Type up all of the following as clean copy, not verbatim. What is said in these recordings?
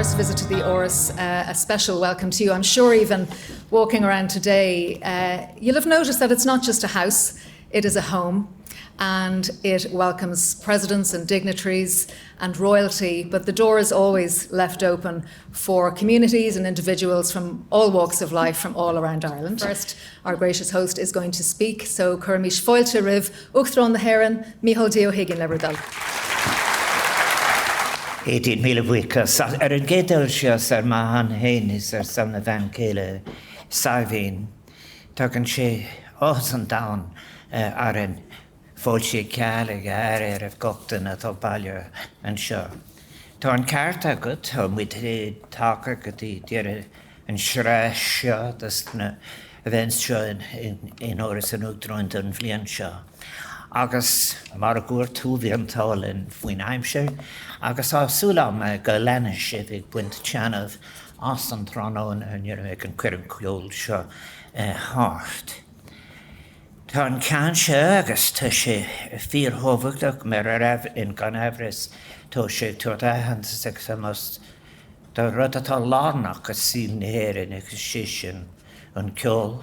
first visit to the Áras, a special welcome to you. I'm sure even walking around today, you'll have noticed that it's not just a house, it is a home. And it welcomes presidents and dignitaries and royalty, but the door is always left open for communities and individuals from all walks of life from all around Ireland. First, our gracious host is going to speak, so Curmish Foilte Riv, Uachtaráin the Heron, Mícheál Dio Higgin Leberdal. 18 mil buicas. An gédal sios mahan hénis sanna van céile sarvín. Tugan sé an down arin fóilse ceala ar goctan atá bailile an seo. Tá an carta agat tá muid táca go dtí dear an sreis seo na events seo in Áras an Uachtaráin don bhliain seo. Agus mar a gúir tú bhí an tálainn faoin aimsir, agus ábhsúlam go leanne sé bhí buint teanamh as an tránán an ag an cuireann cúil seo háart. Tá an ceann se agus tá sé fíorthóbhachtach mar a raibh in gan Áras tá sé tuairtaitheanta sa must tá rud atá lánach a síl na héireann agus sé sin an ceol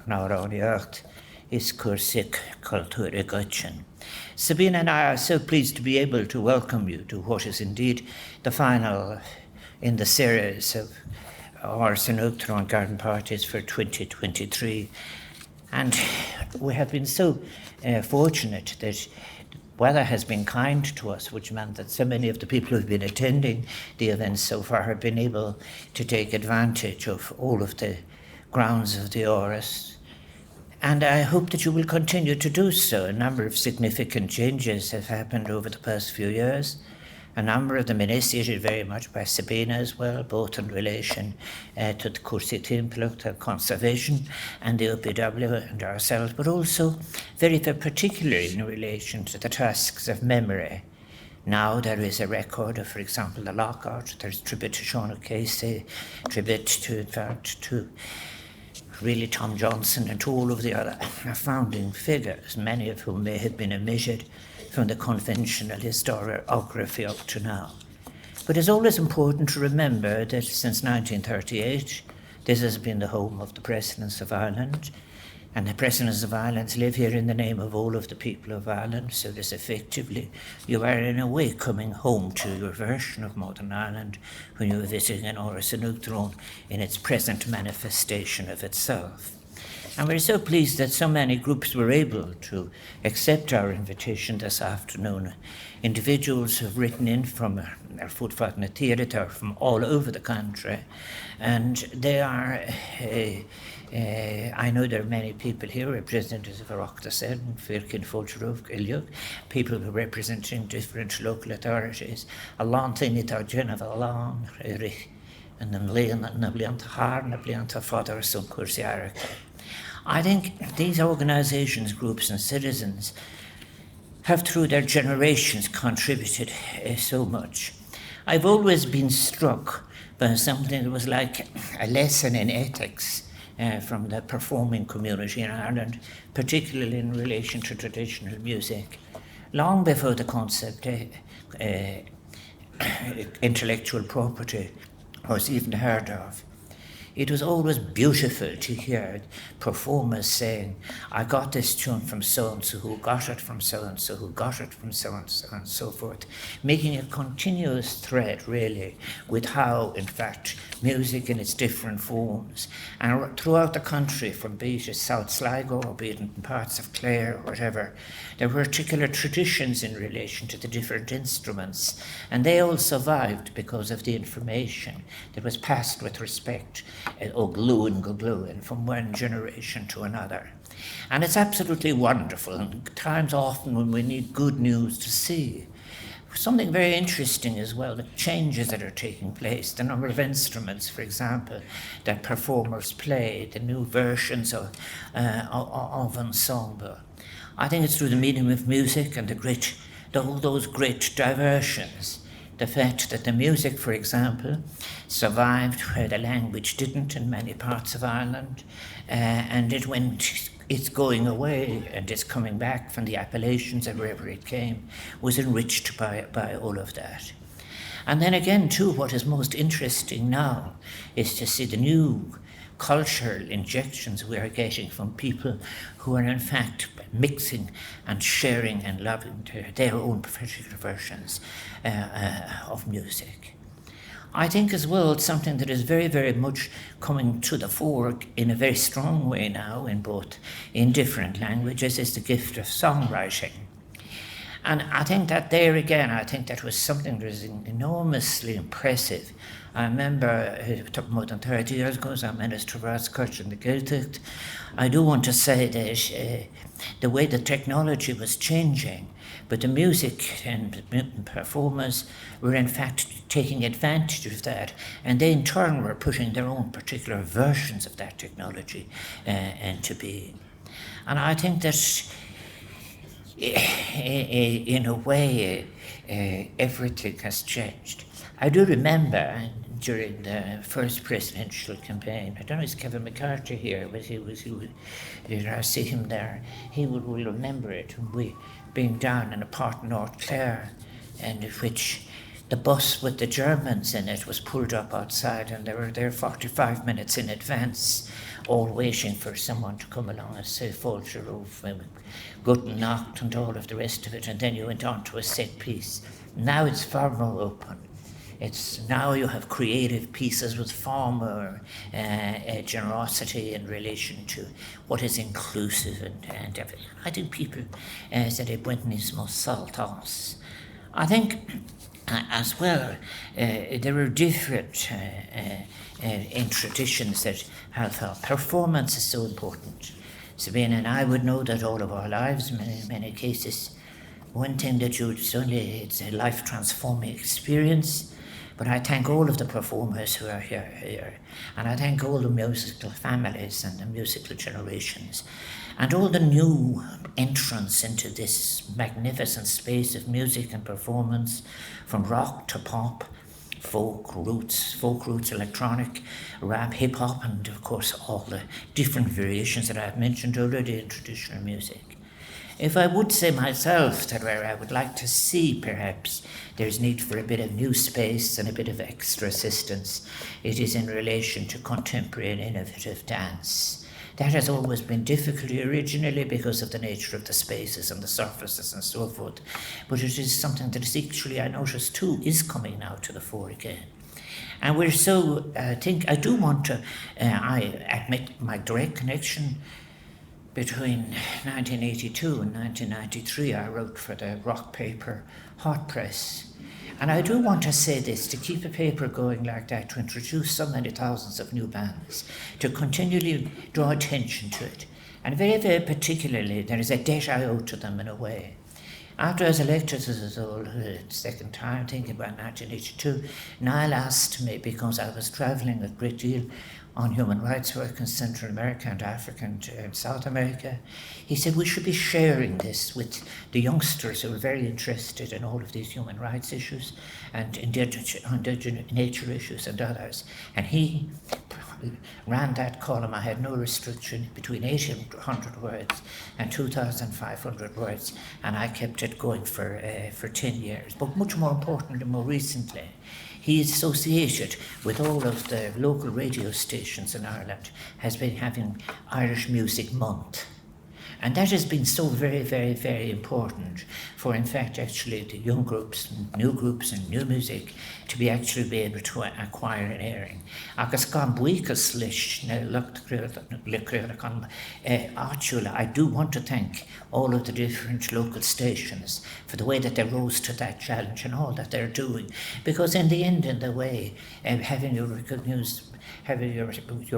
an áráníocht is cursig culture gutchin. Sabina and I are so pleased to be able to welcome you to what is indeed the final in the series of Áras an Uachtaráin garden parties for 2023. And we have been so fortunate that weather has been kind to us, which meant that so many of the people who've been attending the events so far have been able to take advantage of all of the grounds of the Áras. And I hope that you will continue to do so. A number of significant changes have happened over the past few years. A number of them initiated very much by Sabina as well, both in relation to the Cursí Timplach, to conservation, and the OPW and ourselves, but also very particularly in relation to the tasks of memory. Now there is a record of, for example, the lockout. There's tribute to Sean O'Casey, tribute to, in fact, to really Tom Johnson and to all of the other founding figures, many of whom may have been omitted from the conventional historiography up to now. But it's always important to remember that since 1938, this has been the home of the Presidents of Ireland, and the Presidents of Ireland live here in the name of all of the people of Ireland, so this effectively, you are in a way coming home to your version of modern Ireland when you are visiting an Áras an Uachtaráin in its present manifestation of itself. And we're so pleased that so many groups were able to accept our invitation this afternoon. Individuals have written in from their footfat na tíre from all over the country, and they are I know there are many people here, representatives of Uachtaráin, Firkin, Fulcherov, Iljuk, people who are representing different local authorities. A long thing it are Geneva long, and then na blianta har, na blianta father, some Cursiarach. I think these organizations, groups and citizens have through their generations contributed so much. I've always been struck by something that was like a lesson in ethics from the performing community in Ireland, particularly in relation to traditional music. Long before the concept intellectual property was even heard of, it was always beautiful to hear performers saying, I got this tune from so-and-so, who got it from so-and-so, who got it from so-and-so, and so forth, making a continuous thread, really, with how, in fact, music in its different forms, and throughout the country, from be it South Sligo, or be it in parts of Clare, or whatever, there were particular traditions in relation to the different instruments, and they all survived because of the information that was passed with respect and from one generation to another. And it's absolutely wonderful, and times often when we need good news to see. Something very interesting as well, the changes that are taking place, the number of instruments, for example, that performers play, the new versions of ensemble. I think it's through the medium of music and all those great diversions. The fact that the music, for example, survived where the language didn't in many parts of Ireland, and it's going away and it's coming back from the Appalachians and wherever it came, was enriched by all of that. And then again, too, what is most interesting now is to see the new cultural injections we are getting from people who are in fact mixing and sharing and loving their own particular versions of music. I think as well something that is very, very much coming to the fore in a very strong way now in different languages is the gift of songwriting. And I think that there again, I think that was something that was enormously impressive. I remember, it took more than 30 years ago, as I Minister for Arts, Culture and the Gaeltacht. I do want to say that the way the technology was changing, but the music and performers were in fact taking advantage of that, and they in turn were putting their own particular versions of that technology into being. And I think that in a way, everything has changed. I do remember during the first presidential campaign, I don't know, is Kevin McCarthy here, but I see him there, he will remember it, we being down in a part in North Clare, and which the bus with the Germans in it was pulled up outside, and they were there 45 minutes in advance, all waiting for someone to come along and say, fold your roof, Guten Nacht and all of the rest of it, and then you went on to a set piece. Now it's far more open. It's now you have creative pieces with far more generosity in relation to what is inclusive and everything. I think people said it went in his most salt us. I think as well, there are different in traditions that have performance is so important. Sabina and I would know that all of our lives, in many cases, one thing that it's a life transforming experience. But I thank all of the performers who are here, and I thank all the musical families and the musical generations, and all the new entrants into this magnificent space of music and performance, from rock to pop, folk roots, electronic, rap, hip-hop, and of course all the different variations that I've mentioned already in traditional music. If I would say myself that where I would like to see perhaps there's need for a bit of new space and a bit of extra assistance, it is in relation to contemporary and innovative dance. That has always been difficult originally because of the nature of the spaces and the surfaces and so forth, but it is something that is actually, I notice too, is coming now to the fore again. And we're so, I do want to, I admit my direct connection between 1982 and 1993, I wrote for the rock paper Hot Press. And I do want to say this, to keep a paper going like that, to introduce so many thousands of new bands, to continually draw attention to it. And very, very particularly, there is a debt I owe to them in a way. After I was elected as the second time, thinking about 1982, Niall asked me, because I was travelling a great deal on human rights work in Central America and Africa and South America, he said we should be sharing this with the youngsters who are very interested in all of these human rights issues and indigenous nature issues and others. And he ran that column. I had no restriction, between 1,800 words and 2,500 words, and I kept it going for 10 years. But much more importantly, more recently, he is associated with all of the local radio stations in Ireland, has been having Irish Music Month. And that has been so very, very, very important for, in fact, actually the young groups and new music to be actually be able to acquire an airing. Agus gan buíochas leis na lucht I do want to thank all of the different local stations for the way that they rose to that challenge and all that they're doing. Because in the end, in the way, having your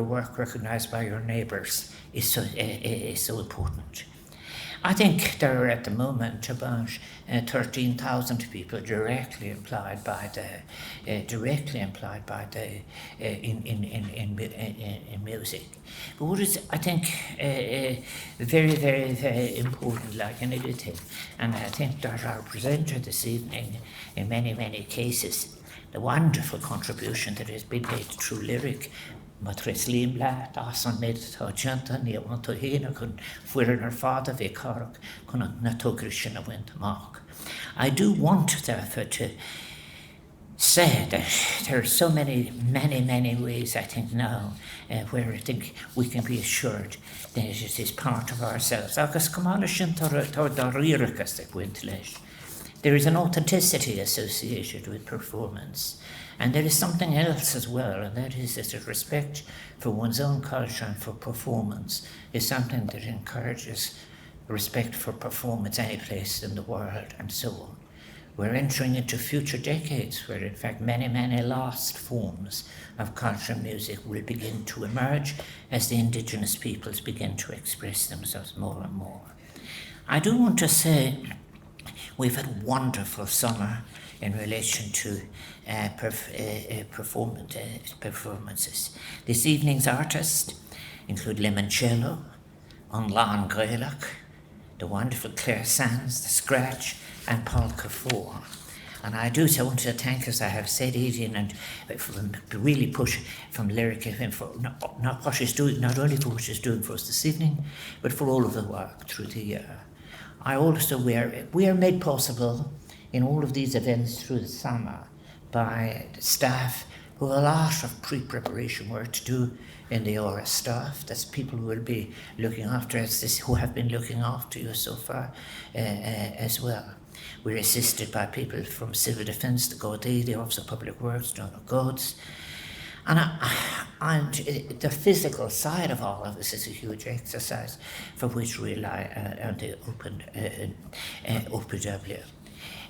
work recognised by your neighbours is so important. I think there are at the moment about 13,000 people directly employed by in music. But what is, I think, very, very, very important, like anything, and I think that our presenter this evening, in many, many cases, the wonderful contribution that has been made through lyric. Matris Limla, Dawson made Tajanta, Neon to Hina, could Fuller her father, Vicarok, couldn't Natogrishin went mark. I do want, therefore, to say that there are so many ways, I think, now where I think we can be assured that it is part of ourselves. Agus cumála sin tar riarachas ag bhaint leis. There is an authenticity associated with performance. And there is something else as well, and that is that the respect for one's own culture and for performance is something that encourages respect for performance any place in the world, and so on. We're entering into future decades where, in fact, many lost forms of culture and music will begin to emerge as the indigenous peoples begin to express themselves more and more. I do want to say we've had a wonderful summer in relation to performances. This evening's artists include Limoncello, Onlan Gaelach, the wonderful Claire Sands, the Scratch, and Paul Cafour. And I want to thank, as I have said, Adrian, and really push from Lyric FM for not what she's doing, not only for what she's doing for us this evening, but for all of the work through the year. I also we are made possible in all of these events through the summer by the staff who have a lot of pre-preparation work to do in the Áras staff. That's people who will be looking after us, who have been looking after you so far as well. We're assisted by people from Civil Defence, the Gardaí, the Office of Public Works, General Guards. And the physical side of all of this is a huge exercise for which we rely on the OPW.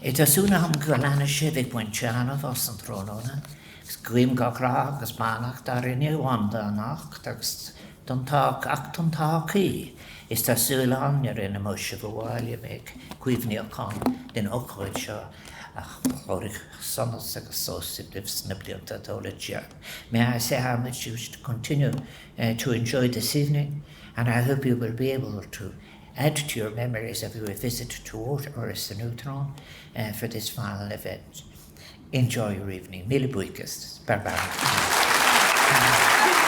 It is soon am galana shivik when Chana was and Ronona. Scream gograg as manach darin you wanda nach, that's don't talk acton talky. Is the Sulan you're in a mush of a while you make quivney con, then oakwood Rorig Sonos associative snipped at all at year. May I say how much you should continue to enjoy this evening, and I hope you will be able to add to your memories of your visit to Áras the Neutron for this final event. Enjoy your evening. Mille buikas. Bye-bye.